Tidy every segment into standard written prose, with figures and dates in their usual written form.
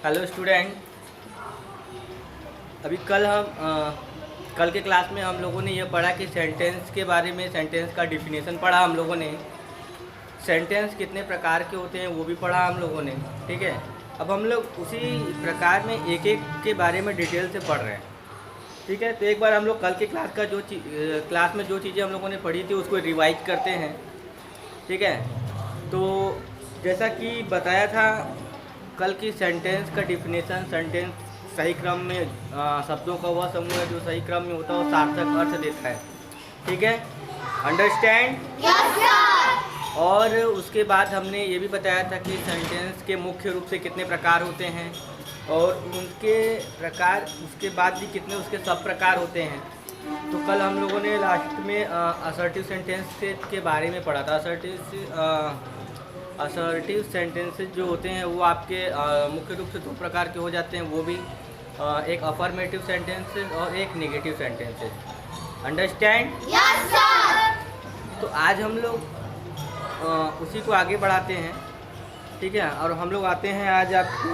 Hello student. अभी कल के क्लास में हम लोगों ने ये पढ़ा कि सेंटेंस के बारे में, सेंटेंस का डिफिनेशन पढ़ा हम लोगों ने। सेंटेंस कितने प्रकार के होते हैं वो भी पढ़ा हम लोगों ने। ठीक है, अब हम लोग उसी प्रकार में एक एक के बारे में डिटेल से पढ़ रहे हैं। ठीक है, तो एक बार हम लोग कल के क्लास में जो चीज़ें हम लोगों ने पढ़ी थी उसको रिवाइज करते हैं। ठीक है, तो जैसा कि बताया था कल की सेंटेंस का डिफिनेशन, सेंटेंस सही क्रम में शब्दों का वह समूह है जो सही क्रम में होता है और सार्थक अर्थ देता है। ठीक है, अंडरस्टैंड? Yes sir. और उसके बाद हमने ये भी बताया था कि सेंटेंस के मुख्य रूप से कितने प्रकार होते हैं और उनके प्रकार उसके बाद भी कितने उसके सब प्रकार होते हैं। तो कल हम लोगों ने लास्ट में असर्टिव सेंटेंस के बारे में पढ़ा था। असर्टिव सेंटेंसेस जो होते हैं वो आपके मुख्य रूप से दो प्रकार के हो जाते हैं, वो भी एक अफर्मेटिव सेंटेंसेस और एक negative sentences. Understand? Yes sir. तो आज हम लोग उसी को आगे बढ़ाते हैं। ठीक है, और हम लोग आते हैं आज आपको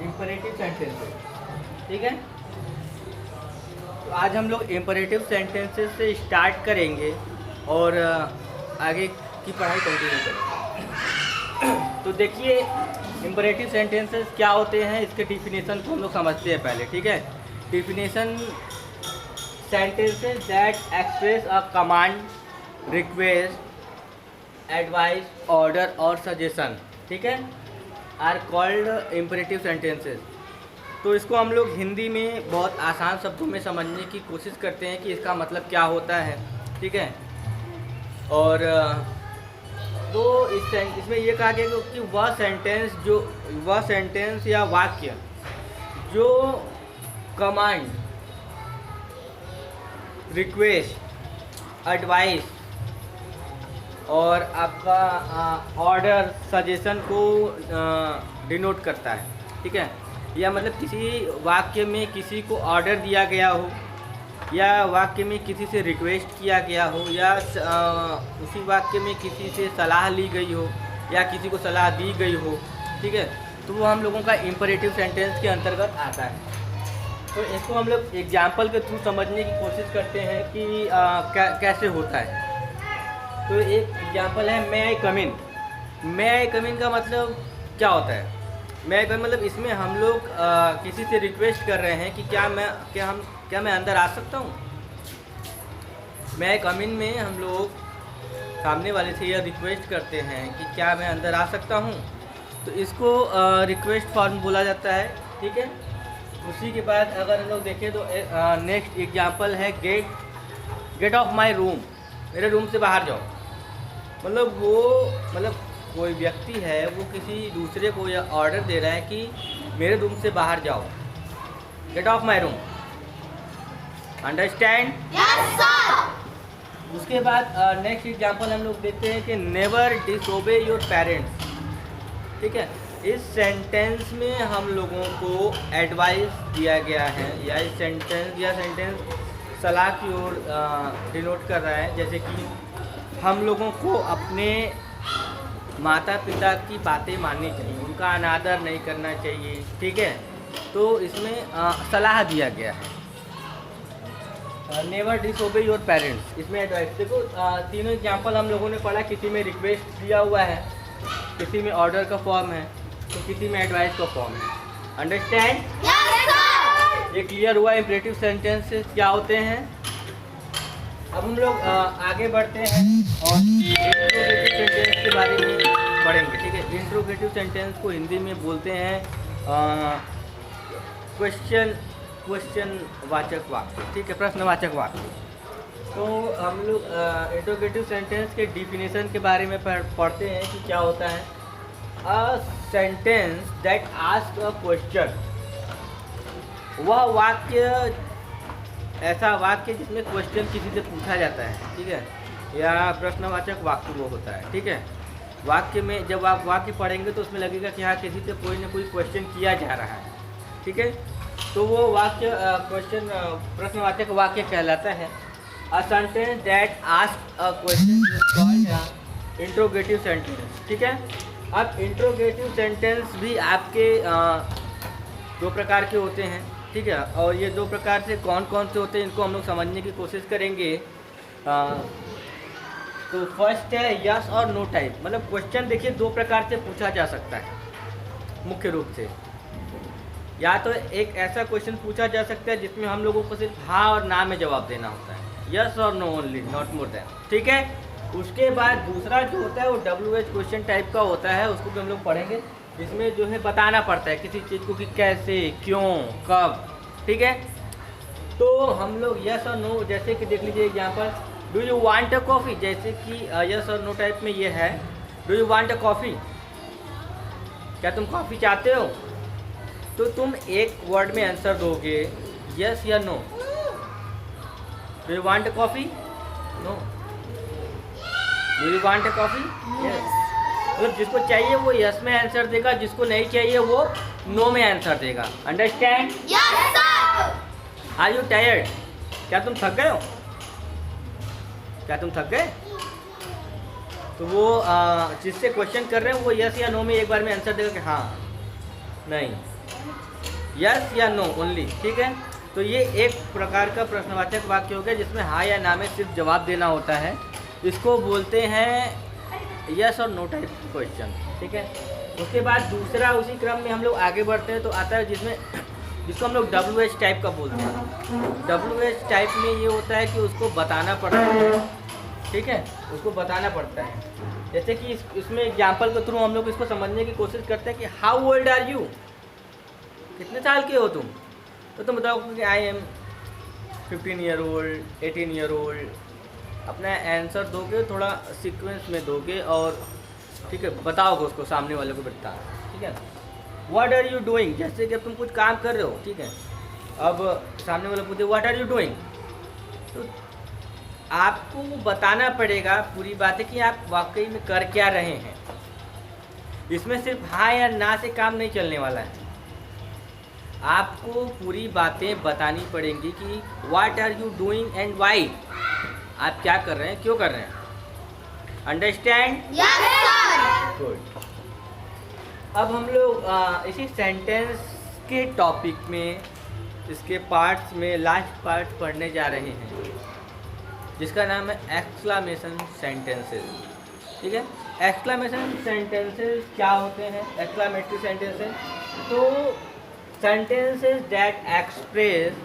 इम्परेटिव सेंटेंसेस। ठीक है, तो आज हम लोग इम्परेटिव सेंटेंसेस से स्टार्ट करेंगे और आगे की पढ़ाई कंटिन्यू करेंगे। तो देखिए, इम्परेटिव सेंटेंसेस क्या होते हैं, इसके डिफिनेशन को हम लोग समझते हैं पहले। ठीक है, definition: sentences that express a command, request, advice, order और सजेशन, ठीक है, आर कॉल्ड इम्परेटिव सेंटेंसेस। तो इसको हम लोग हिंदी में बहुत आसान शब्दों में समझने की कोशिश करते हैं कि इसका मतलब क्या होता है। ठीक है, और तो इसमें ये कहा गया कि वह सेंटेंस या वाक्य जो कमांड, रिक्वेस्ट, एडवाइस और आपका ऑर्डर, सजेशन को डिनोट करता है। ठीक है, या मतलब किसी वाक्य में किसी को ऑर्डर दिया गया हो, या वाक्य में किसी से रिक्वेस्ट किया गया हो, या उसी वाक्य में किसी से सलाह ली गई हो या किसी को सलाह दी गई हो। ठीक है, तो वो हम लोगों का इम्परेटिव सेंटेंस के अंतर्गत आता है। तो इसको हम लोग एग्जाम्पल के थ्रू समझने की कोशिश करते हैं कि कैसे होता है। तो एक एग्जाम्पल है, मे आई कम इन। मे आई कम इन का मतलब क्या होता है? मे आई कम मतलब इसमें हम लोग किसी से रिक्वेस्ट कर रहे हैं कि क्या मैं अंदर आ सकता हूँ। मे आई कम इन में हम लोग सामने वाले से यह रिक्वेस्ट करते हैं कि क्या मैं अंदर आ सकता हूँ, तो इसको रिक्वेस्ट फॉर्म बोला जाता है। ठीक है, उसी के बाद अगर हम लोग देखें तो नेक्स्ट एग्जाम्पल है, गेट ऑफ माई रूम। मेरे रूम से बाहर जाओ। मतलब कोई व्यक्ति है वो किसी दूसरे को यह ऑर्डर दे रहा है कि मेरे रूम से बाहर जाओ, get off my room. Understand? Yes sir. उसके बाद नेक्स्ट एग्जाम्पल हम लोग देखते हैं कि नेवर डिसोबे योर पेरेंट्स। ठीक है, इस सेंटेंस में हम लोगों को एडवाइस दिया गया है, या इस सेंटेंस सलाह की ओर डिनोट कर रहा है। जैसे कि हम लोगों को अपने माता पिता की बातें माननी चाहिए, उनका अनादर नहीं करना चाहिए। ठीक है, तो इसमें सलाह दिया गया है। नेवर डिसोबे योर पेरेंट्स, इसमें एडवाइस। देखो, तीनों एग्जाम्पल हम लोगों ने पढ़ा, किसी में रिक्वेस्ट दिया हुआ है, किसी में ऑर्डर का फॉर्म है, तो किसी में एडवाइस का फॉर्म है। अंडरस्टैंड? Yes sir. ये क्लियर हुआ इम्परेटिव सेंटेंसेस क्या होते हैं। अब हम लोग आगे बढ़ते हैं और इंट्रोगेटिव सेंटेंस के बारे में पढ़ेंगे। ठीक है, इंट्रोगेटिव सेंटेंस को हिंदी में बोलते हैं क्वेश्चन वाचक वाक्य। ठीक है, प्रश्नवाचक वाक्य। तो हम लोग इंट्रोगेटिव सेंटेंस के डिफिनेशन के बारे में पढ़ते हैं कि क्या होता है। A sentence that ask a question, वह वाक्य, ऐसा वाक्य जिसमें क्वेश्चन किसी से पूछा जाता है। ठीक है, या प्रश्नवाचक वाक्य वो होता है। ठीक है, वाक्य में जब आप वाक्य पढ़ेंगे तो उसमें लगेगा कि हाँ, किसी से कोई ना कोई क्वेश्चन किया जा रहा है। ठीक है, तो वो वाक्य प्रश्नवाचक वाक्य कहलाता है। A sentence that ask a question is called interrogative sentence, ठीक है। अब इंट्रोगेटिव सेंटेंस भी आपके दो प्रकार के होते हैं, ठीक है। और ये दो प्रकार से कौन कौन से होते हैं इनको हम लोग समझने की कोशिश करेंगे। तो फर्स्ट है यस और नो टाइप। मतलब क्वेश्चन देखिए दो प्रकार से पूछा जा सकता है मुख्य रूप से। या तो एक ऐसा क्वेश्चन पूछा जा सकता है जिसमें हम लोगों को सिर्फ हाँ और ना में जवाब देना होता है, यस और no only, not more than, ठीक है। उसके बाद दूसरा जो होता है वो WH क्वेश्चन टाइप का होता है, उसको भी हम लोग पढ़ेंगे। इसमें जो है बताना पड़ता है किसी चीज़ को कि कैसे, क्यों, कब, ठीक है। तो हम लोग यस और नो, जैसे कि देख लीजिए example, do you want a coffee, जैसे कि यस और नो टाइप में ये है, do you want a coffee, क्या तुम कॉफ़ी चाहते हो। तो तुम एक वर्ड में आंसर दोगे यस या no. Do you want a coffee, no. Do you want a coffee, yes. मतलब जिसको चाहिए वो यस में आंसर देगा, जिसको नहीं चाहिए वो नो में आंसर देगा। Understand? Yes sir. Are you tired, क्या तुम थक गए हो, क्या तुम थक गए। तो वो जिससे क्वेश्चन कर रहे हैं वो यस या नो में एक बार में आंसर देगा कि हाँ, नहीं, यस या नो ओनली, ठीक है। तो ये एक प्रकार का प्रश्नवाचक वाक्य हो गया जिसमें हाँ या ना में सिर्फ जवाब देना होता है। इसको बोलते हैं यस और नो टाइप क्वेश्चन, ठीक है। उसके बाद दूसरा उसी क्रम में हम लोग आगे बढ़ते हैं तो आता है जिसको हम लोग WH टाइप का बोलते हैं। WH टाइप में ये होता है कि उसको बताना पड़ता है, ठीक है, उसको बताना पड़ता है। जैसे कि इसमें एग्जाम्पल के थ्रू हम लोग इसको समझने की कोशिश करते हैं कि हाउ ओल्ड आर यू, कितने साल के हो तुम। तो तुम बताओ कि I am 15 year old, 18 year old. अपना आंसर दोगे, थोड़ा सीक्वेंस में दोगे और ठीक है बताओगे उसको, सामने वाले को बता, ठीक है। व्हाट आर यू डूइंग, जैसे कि अब तुम कुछ काम कर रहे हो, ठीक है। अब सामने वाला पूछे व्हाट आर यू डूइंग, तो आपको बताना पड़ेगा पूरी बात है कि आप वाकई में कर क्या रहे हैं। इसमें सिर्फ हाँ या ना से काम नहीं चलने वाला है, आपको पूरी बातें बतानी पड़ेंगी कि what are you doing and why, आप क्या कर रहे हैं, क्यों कर रहे हैं। अंडरस्टैंड? Yes sir. गुड। अब हम लोग इसी सेंटेंस के टॉपिक में, इसके पार्ट्स में लास्ट पार्ट पढ़ने जा रहे हैं जिसका नाम है एक्सक्लामेशन सेंटेंसेस, ठीक है। एक्सक्लामेशन सेंटेंसेस क्या होते हैं? एक्सक्लामेटरी सेंटेंसेस, तो sentences that express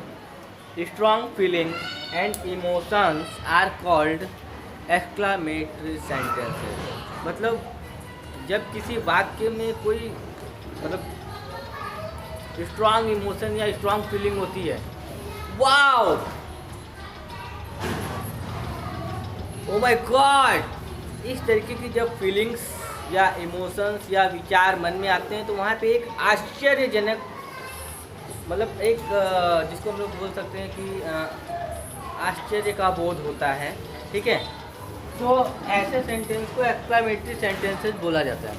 strong feelings and emotions are called exclamatory sentences। मतलब जब किसी वाक्य में कोई मतलब स्ट्रॉन्ग इमोशन या स्ट्रॉन्ग फीलिंग होती है, वाओ, ओ माय गॉड, इस तरीके की जब फीलिंग्स या इमोशंस या विचार मन में आते हैं तो वहाँ पे एक आश्चर्यजनक, मतलब एक जिसको हम लोग बोल सकते हैं कि आश्चर्य का बोध होता है, ठीक है। तो ऐसे सेंटेंस को एक्सक्लामेटरी सेंटेंसेस बोला जाता है।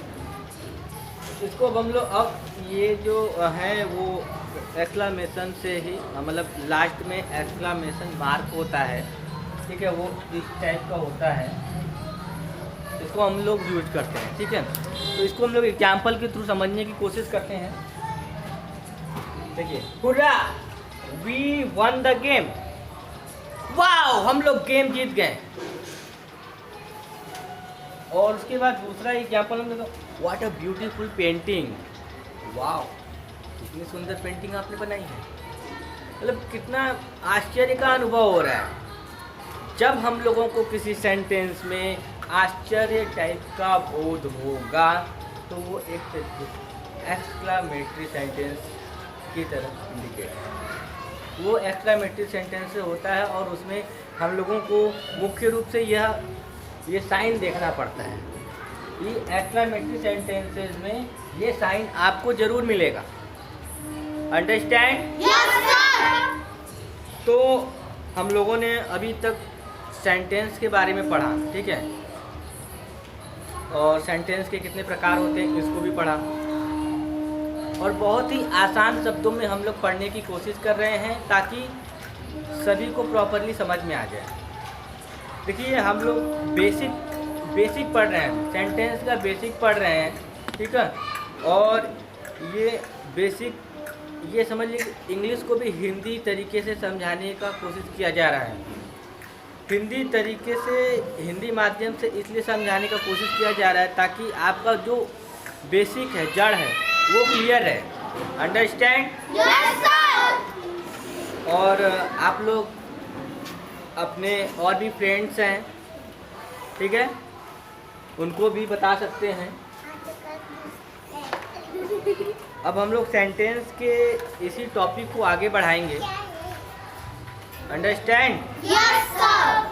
इसको हम लोग, अब ये जो है वो एक्सक्लामेशन से ही, मतलब लास्ट में एक्सक्लामेशन मार्क होता है, ठीक है, वो इस टाइप का होता है, इसको हम लोग यूज करते हैं, ठीक है। तो इसको हम लोग एग्जाम्पल के थ्रू समझने की कोशिश करते हैं। देखिए, hurrah, we won the game, wow, हम लोग गेम जीत गए। और उसके बाद दूसरा एग्जाम्पल हम लोग, what a beautiful painting, wow, कितनी सुंदर पेंटिंग आपने बनाई है। मतलब कितना आश्चर्य का अनुभव हो रहा है। जब हम लोगों को किसी सेंटेंस में आश्चर्य टाइप का बोध होगा तो वो एक एक्सक्लामेटरी सेंटेंस की तरह इंडिकेट, वो एक्सक्लामेटरी सेंटेंस से होता है। और उसमें हम लोगों को मुख्य रूप से ये साइन देखना पड़ता है। ये एक्सक्लामेटरी सेंटेंसेस में ये साइन आपको जरूर मिलेगा। अंडरस्टैंड? Yes sir. तो हम लोगों ने अभी तक सेंटेंस के बारे में पढ़ा, ठीक है, और सेंटेंस के कितने प्रकार होते हैं इसको भी पढ़ा, और बहुत ही आसान शब्दों में हम लोग पढ़ने की कोशिश कर रहे हैं ताकि सभी को प्रॉपरली समझ में आ जाए। देखिए, हम लोग बेसिक बेसिक पढ़ रहे हैं, सेंटेंस का बेसिक पढ़ रहे हैं, ठीक है। और ये बेसिक, ये समझ लीजिए इंग्लिश को भी हिंदी तरीके से समझाने का कोशिश किया जा रहा है। हिंदी तरीके से, हिंदी माध्यम से इसलिए समझाने का कोशिश किया जा रहा है ताकि आपका जो बेसिक है, जड़ है, वो क्लियर है। अंडरस्टैंड? Yes sir. और आप लोग अपने और भी फ्रेंड्स हैं, ठीक है, उनको भी बता सकते हैं। अब हम लोग सेंटेंस के इसी टॉपिक को आगे बढ़ाएंगे। अंडरस्टैंड? Yes sir.